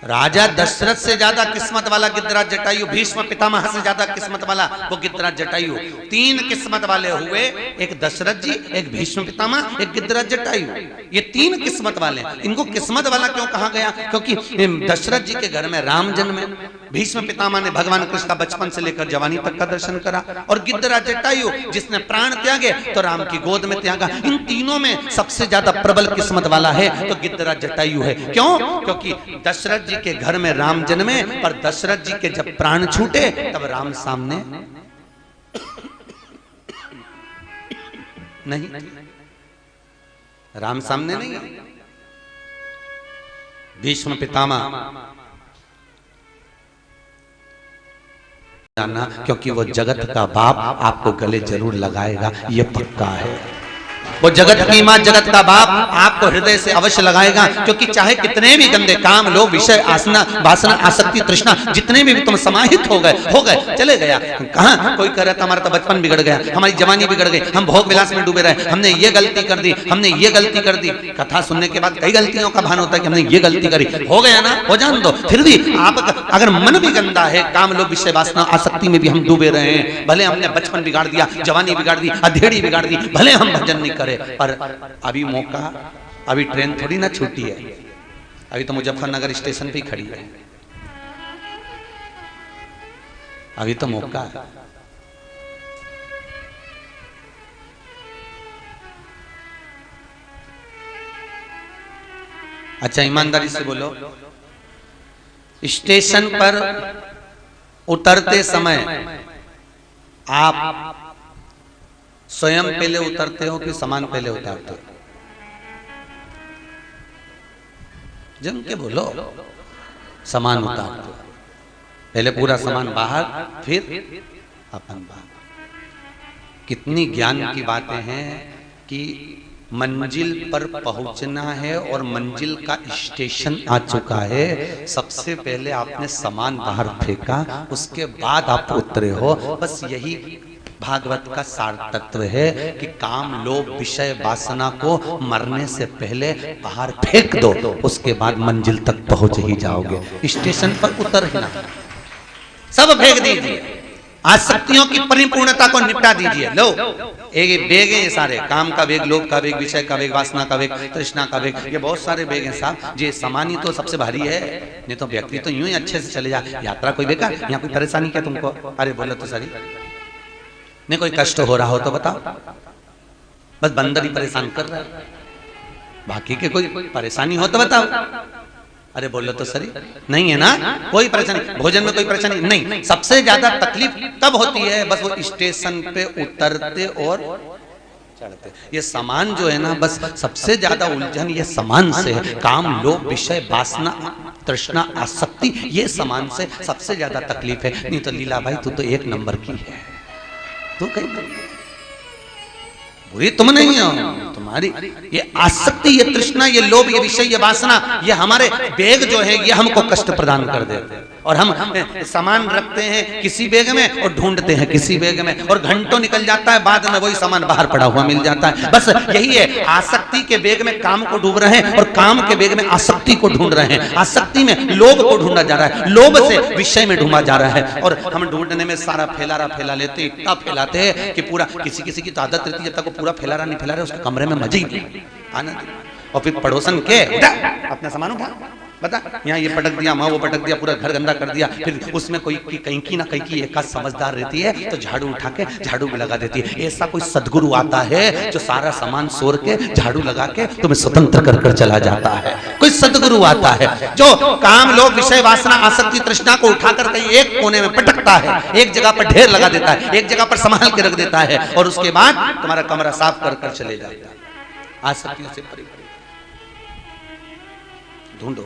राजा दशरथ से ज्यादा किस्मत वाला गिद्धराज जटायु, भीष्म पितामह से ज्यादा किस्मत वाला वो गिद्धराज जटायु। तीन किस्मत वाले हुए, एक दशरथ जी, एक भीष्म पितामह, एक गिद्धराज जटायु। ये तीन किस्मत वाले। इनको किस्मत वाला क्यों कहा गया? क्योंकि दशरथ जी के घर में राम जन्मे, भीष्म पितामह ने भगवान कृष्ण का बचपन से लेकर जवानी तक का दर्शन करा, और गिद्धराज जटायु जिसने प्राण त्यागे तो राम की गोद में त्यागा। इन तीनों में सबसे ज्यादा प्रबल किस्मत वाला है तो गिद्धराज जटायु है। क्यों? क्योंकि दशरथ जी के घर में राम जन्मे, पर दशरथ जी के जब प्राण छूटे तब राम सामने नहीं, राम सामने नहीं। भीष्म पितामह जाना, क्योंकि वो जगत का बाप आपको गले जरूर लगाएगा, ये पक्का है। वो जगत की मां, जगत का बाप आपको हृदय से अवश्य लगाएगा, क्योंकि चाहे कितने भी गंदे काम, लोभ, विषय, आसना, वासना, आसक्ति, तृष्णा, जितने भी तुम समाहित हो गए चले गया। कहां कोई कह रहा था हमारा तो बचपन बिगड़ गया, हमारी जवानी बिगड़ गई, हम भोग विलास में डूबे रहे, हमने ये गलती कर दी, हमने ये गलती कर दी। कथा सुनने के बाद कई गलतियों का भान होता है कि हमने ये गलती करी, हो गया ना, हो जान दो। फिर भी आप अगर मन भी गंदा है, काम, लोभ, विषय, वासना, आसक्ति में भी हम डूबे रहे हैं, भले हमने बचपन बिगाड़ दिया, जवानी बिगाड़ दी, अधेड़ी बिगाड़ दी, भले हम भजन नहीं करे, पर अभी मौका, अभी ट्रेन थोड़ी ना छूटी है, अभी तो मुजफ्फरनगर स्टेशन पे ही खड़ी है, अभी तो मौका है। अच्छा ईमानदारी से बोलो, स्टेशन पर उतरते समय आप स्वयं पहले उतरते हो कि सामान पहले उतारते हो? जम के बोलो। सामान उतारते हो, पहले पूरा सामान बाहर, फिर अपन बाहर। कितनी ज्ञान की बातें हैं कि मंजिल पर पहुंचना है और मंजिल का स्टेशन आ चुका है, सबसे पहले आपने सामान बाहर फेंका, उसके बाद आप उतरे हो। बस यही भागवत का सार तत्व है कि काम, लोभ, विषय, वासना को मरने से पहले बाहर फेंक दो, उसके बाद मंजिल तक पहुंच ही जाओगे। स्टेशन पर उतर ही ना, सब फेंक दीजिए, आसक्तियों की परिपूर्णता को निपटा दीजिए। लो एक वेग है, ये सारे काम का वेग, लोभ का वेग, विषय का वेग, वासना का वेग, तृष्णा का वेग, ये बहुत सारे वेग हैं साहब। ये सामान ही तो सबसे भारी है, नहीं तो व्यक्ति तो यूं ही अच्छे से चले जाए। यात्रा कोई बेकार, यहाँ कोई परेशानी क्या तुमको? अरे बोलो तो सही, नहीं कोई कष्ट हो रहा हो तो बताओ, बस बंदर ही परेशान कर रहा है, बाकी के कोई परेशानी हो तो बताओ। अरे बोलो तो सही, नहीं है ना कोई परेशानी, भोजन में कोई परेशानी नहीं। सबसे ज्यादा तकलीफ तब होती है बस वो स्टेशन पे उतरते और चढ़ते। ये सामान जो है ना, बस सबसे ज्यादा उलझन ये सामान से है। काम, लोभ, विषय, वासना, तृष्णा, आसक्ति, ये सामान से सबसे ज्यादा तकलीफ है। नहीं तो लीला भाई तू तो एक नंबर की है, तू कहीं बुरी तुम नहीं हो, तुम्हारी ये आसक्ति, ये तृष्णा, ये लोभ, ये विषय, ये वासना, ये हमारे बेग जो है ये हमको कष्ट प्रदान कर देते हैं। और हम सामान रखते हैं किसी बेग में और ढूंढते हैं किसी बेग में, और घंटों निकल जाता है, बाद में वही सामान बाहर पड़ा हुआ मिल जाता है। बस यही है, आसक्ति के बेग में काम को डूब रहे हैं और काम के बेग में आसक्ति को ढूंढ रहे हैं। आसक्ति में लोभ को ढूंढा जा रहा है, लोभ से विषय में ढूंढा जा रहा है, और हम ढूंढने में सारा फैला लेते, इतना फैलाते हैं कि पूरा किसी की तो आदत रहती है, जब तक वो पूरा फैला रहा नहीं फैला रहा उसके कमरे में मजे ही आनंद। और फिर पड़ोसन के अपना सामान उठा, बता यहाँ ये पटक दिया, वहाँ वो पटक दिया, पूरा घर गंदा कर दिया। फिर उसमें कोई कहीं की ना कहीं की एक समझदार रहती है तो झाड़ू उठा के झाड़ू भी लगा देती है। ऐसा कोई सदगुरु आता है जो सारा सामान सोर के झाड़ू लगा के तुम्हें स्वतंत्र कर कर चला जाता है। कोई सदगुरु आता है जो काम, लोभ, विषय, वासना, आसक्ति, तृष्णा को उठाकर कहीं एक कोने में पटकता है, एक जगह पर ढेर लगा देता है, एक जगह पर संभाल के रख देता है, और उसके बाद तुम्हारा कमरा साफ कर कर चले जाता है। आसक्तियों से परे ढूंढो।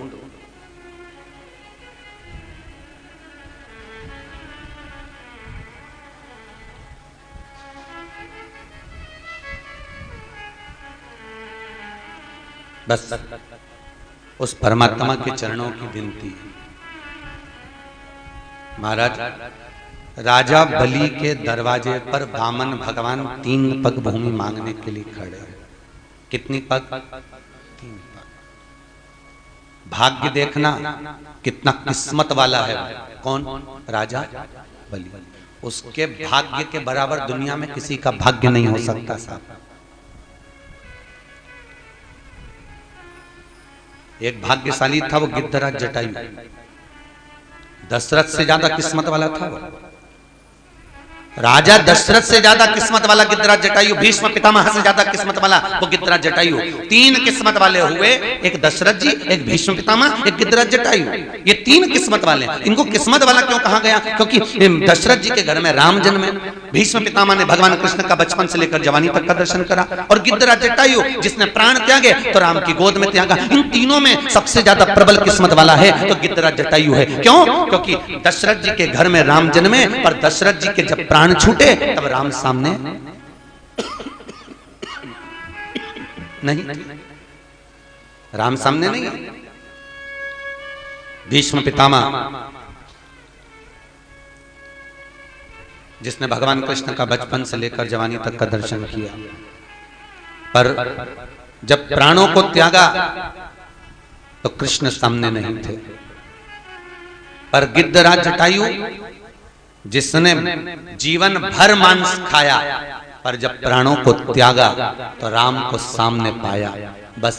बस उस परमात्मा के चरणों की विनती। महाराज राजा बलि के दरवाजे पर वामन भगवान 3 पग भूमि मांगने के लिए खड़े हैं। कितनी पग? 3 पग। भाग्य देखना कितना किस्मत वाला है। कौन? राजा बलि। उसके भाग्य के बराबर दुनिया में किसी का भाग्य नहीं हो सकता साहब। एक भाग्यशाली था वो गिद्धराज जटायु, दशरथ से ज्यादा किस्मत वाला था वो। राजा दशरथ से ज्यादा किस्मत वाला गिद्धराज जटायु, भीष्म पितामह से ज्यादा किस्मत वाला वो गिद्धराज जटायु। तीन किस्मत वाले हुए, एक दशरथ जी, एक भीष्म पितामह, एक गिद्धराज जटायु। ये तीन किस्मत वाले। इनको किस्मत वाला क्यों कहा गया? क्योंकि दशरथ जी के घर में राम जन्मे, भीष्म पितामह ने भगवान कृष्ण का बचपन से लेकर जवानी तक का दर्शन करा, और गिद्धराज जटायु जिसने प्राण त्यागे तो राम की गोद में त्यागा। इन तीनों में सबसे ज्यादा प्रबल किस्मत वाला है तो गिद्धराज जटायु है। क्यों? क्योंकि दशरथ जी के घर में राम जन्मे, पर दशरथ जी के जब प्राण छूटे तब राम सामने नहीं, राम सामने नहीं। भीष्म पितामह जिसने भगवान कृष्ण का बचपन से लेकर जवानी तक का दर्शन किया, पर जब प्राणों को त्यागा तो कृष्ण सामने नहीं थे। पर गिद्धराज जटायु जिसने जीवन भर मांस खाया, पर जब प्राणों को त्यागा तो राम को सामने पाया। बस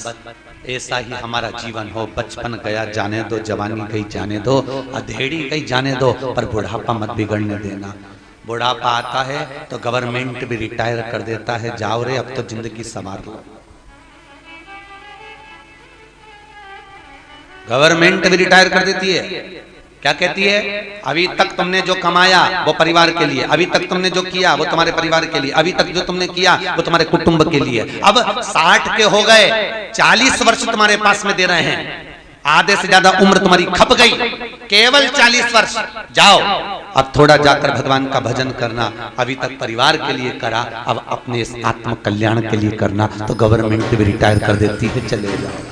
ऐसा ही हमारा जीवन हो। बचपन गया जाने दो, जवानी गई जाने दो, अधेड़ी गई जाने दो, पर बुढ़ापा मत बिगड़ने देना। बुढ़ापा आता है तो गवर्नमेंट भी रिटायर कर देता है, जाओ रे अब तो जिंदगी संवार लो। गवर्नमेंट भी रिटायर कर देती है। क्या कहती है? अभी तक तुमने जो कमाया वो परिवार के लिए, अभी तक तुमने जो किया वो तुम्हारे परिवार के लिए, अभी तक जो तुमने किया वो तुम्हारे कुटुंब के लिए। अब 60 के हो गए, 40 वर्ष तुम्हारे पास में दे रहे हैं, आधे से ज्यादा उम्र तुम्हारी खप गई, केवल 40 वर्ष। जाओ अब थोड़ा जाकर भगवान का भजन करना। अभी तक परिवार के लिए करा, अब अपने इस आत्म कल्याण के लिए करना। तो गवर्नमेंट भी रिटायर कर देती है, चले जाओ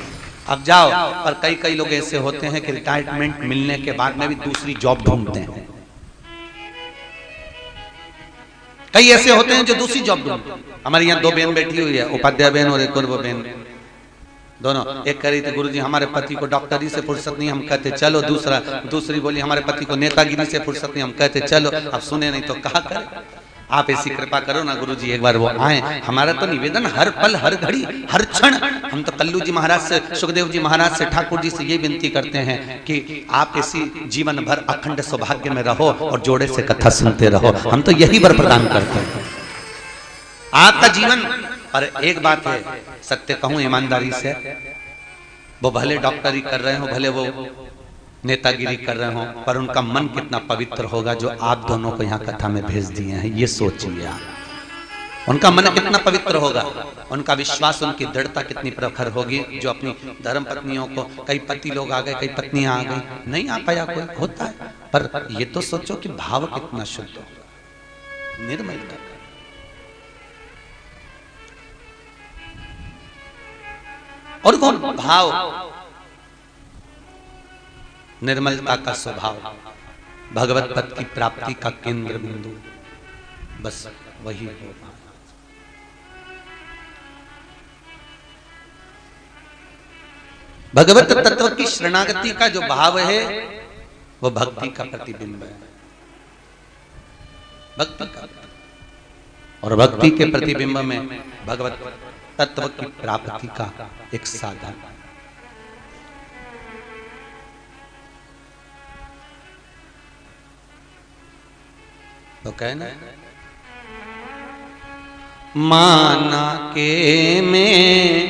अब जाओ। पर कई कई लोग ऐसे होते हैं कि रिटायरमेंट मिलने के बाद में भी दूसरी जॉब ढूंढते हैं। कई ऐसे होते हैं जो दूसरी जॉब ढूंढते हैं। हमारे यहाँ 2 बहन बैठी हुई है, उपाध्याय बहन और एक और वो बहन, दोनों। एक कह रही थी गुरुजी हमारे पति को डॉक्टरी से फुर्सत नहीं, हम कहते चलो। दूसरी बोली हमारे पति को नेतागिरी से फुर्सत नहीं, हम कहते चलो। अब सुने नहीं तो कहा करे। आप ऐसी कृपा करो ना गुरुजी, एक बार वो आए। हमारा तो निवेदन हर पल, हर घड़ी, हर क्षण, हम तो कल्लू जी महाराज से, सुखदेव जी महाराज से, ठाकुर जी से ये विनती करते हैं कि आप ऐसी जीवन भर अखंड सौभाग्य में रहो और जोड़े से कथा सुनते रहो। हम तो यही वर प्रदान करते हैं आपका जीवन। पर एक बात है, सत्य कहूं ईमानदारी से, वो भले डॉक्टरी कर रहे हो, भले वो नेतागिरी कर रहे हो, पर उनका मन कितना पवित्र होगा जो आप दोनों को यहाँ कथा में भेज दिए हैं। ये सोचिए आप, उनका मन कितना पवित्र होगा, उनका विश्वास, उनकी दृढ़ता कितनी प्रखर होगी, जो अपनी धर्म पत्नियों को, कई पति लोग आ गए, कई पत्नियां आ गई, नहीं आ पाया कोई, होता है। पर ये तो सोचो कि भाव कितना शुद्ध होगा, निर्मलता। और वो भाव, निर्मलता का स्वभाव, भगवत पद की प्राप्ति का केंद्र बिंदु, बस वही होगा। भगवत तत्व की शरणागति का जो भाव है वो भक्ति का प्रतिबिंब है, भक्ति का। और भक्ति के प्रतिबिंब में भगवत तत्व की प्राप्ति का एक साधन। तो कहना माना के में